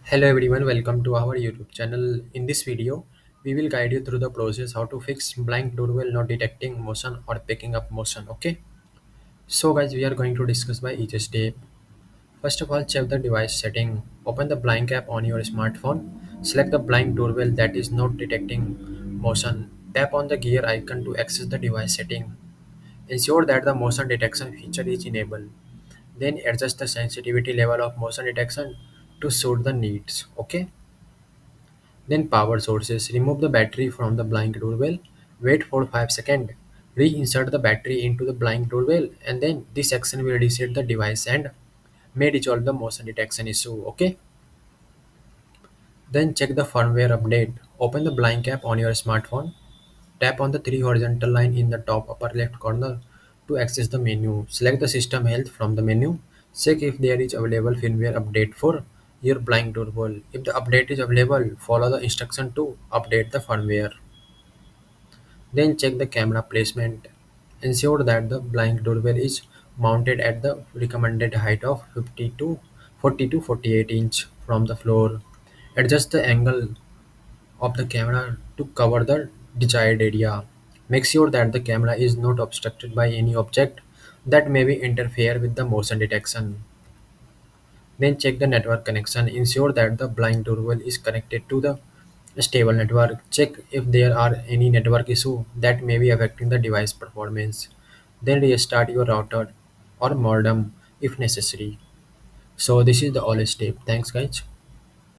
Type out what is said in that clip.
Hello everyone, welcome to our YouTube channel. In this video, we will guide you through the process how to fix blind doorbell not detecting motion or picking up motion. Okay. So guys, we are going to discuss by each step. First of all, check the device setting. Open the blind app on your smartphone. Select the blind doorbell that is not detecting motion. Tap on the gear icon to access the device setting. Ensure that the motion detection feature is enabled. Then adjust the sensitivity level of motion detection to suit the needs. Okay. Then power sources. Remove the battery from the blind doorbell. Wait for 5 seconds. Reinsert the battery into the blind doorbell and then this action will reset the device and may resolve the motion detection issue. Okay. Then check the firmware update. Open the blind app on your smartphone. Tap on the three horizontal line in the top upper left corner to access the menu. Select the system health from the menu. Check if there is available firmware update for your blind doorbell. If the update is available, follow the instruction to update the firmware. Then check the camera placement. Ensure that the blind doorbell is mounted at the recommended height of 40 to 48 inch from the floor. Adjust the angle of the camera to cover the desired area. Make sure that the camera is not obstructed by any object that may be interfere with the motion detection. Then check the network connection. Ensure that the blind doorbell is connected to the stable network. Check if there are any network issue that may be affecting the device performance. Then restart your router or modem if necessary. So this is the all step. Thanks guys.